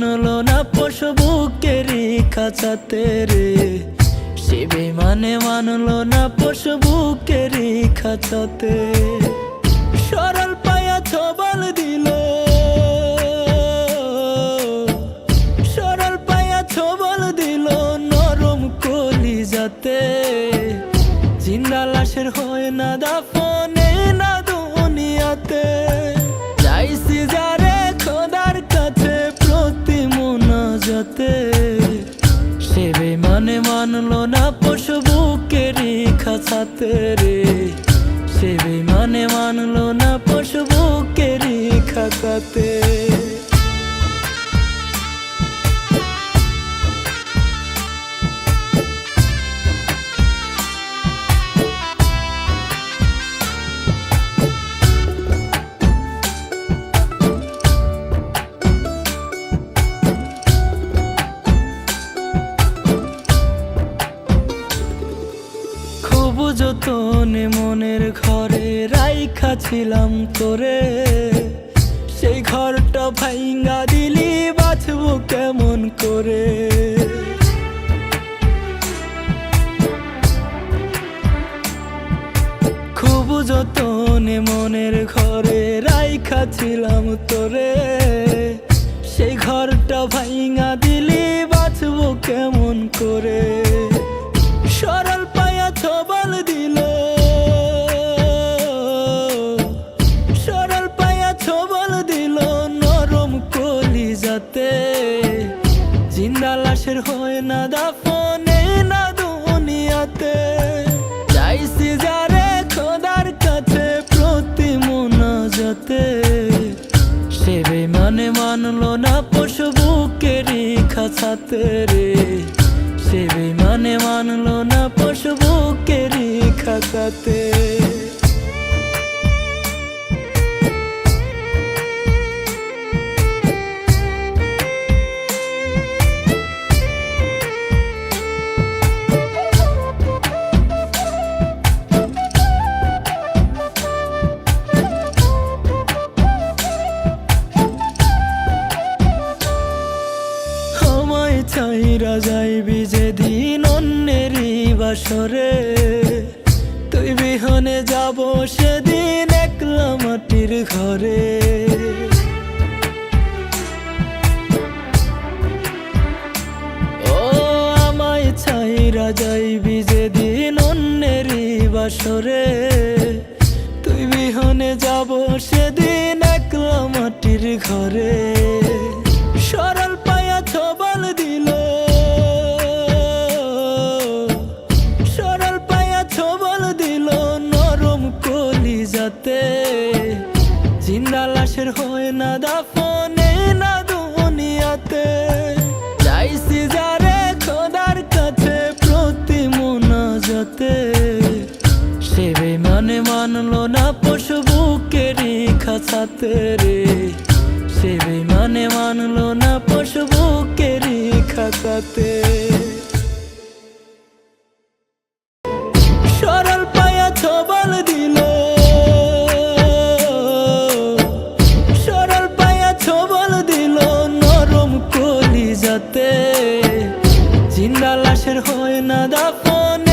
মানলো না পশু বুকেরই খাঁচাতে রে, সে বেমানে মানলো না পশু বুকেরই খাঁচাতে। সরল পায়া ছবল দিল, সরল পায়া ছবল দিল নরম কলিজাতে। জিন্দা লাশের হয় না দাফনে না দুনিয়াতে। চাইছি যারে খোদার কাছে প্রতি মোনাজাতে, সে বেমানে মানলো না পশু বুকেরই খাঁচাতে রে, সে বেমানে মানলো না পশু বুকেরই খাঁচাতে। খুব যতনে মনের ঘরে রাইখা ছিলাম তোরে, সেই ঘরটা ভাইঙ্গা দিলি বাঁচবো কেমন করে। খুব যতনে মনের ঘরে রাইখা ছিলাম তোরে, সেই ঘরটা ভাইঙ্গা দিলি বাঁচবো কেমন করে। সরল পায়া ছবল দিল, সরল পায়া ছবল দিল নরম কলিজাতে। জিন্দা লাশের হয় না দাফনে না দুনিয়াতে। চাইছি যারে খোদার কাছে প্রতি মোনাজাতে, সে বেমানে মানলো না পশু বুকেরই খাঁচাতে রে, সে বেমানে মানলো না পশু বুকেরই খাঁচাতে। চাইরা যাইবি যেদিন অন্যেরই বাসরে, তুই বিহনে যাব সেদিন একলা মাটির ঘরে। ও আমায় চাইরা যাইবি যেদিন অন্যেরই বাসরে, তুই বিহনে যাব সেদিন একলা মাটির ঘরে। সরল পায়া ছবল দিল, সরল পায়া ছবল দিল নরম কলিজাতে। জিন্দা লাশের হয় না দাফনে না দুনিয়াতে। চাইছি যারে খোদার কাছে প্রতি মোনাজাতে, সে বেমানে মানলো না পশু বুকেরই খাঁচাতে রে, সে বেমানে মানলো না পশু বুকেরই খাঁচাতে। সরল পায়া ছবল দিল, সরল পায়া ছবল দিল নরম কলিজাতে। জিন্দা লাশের হয় না দাফন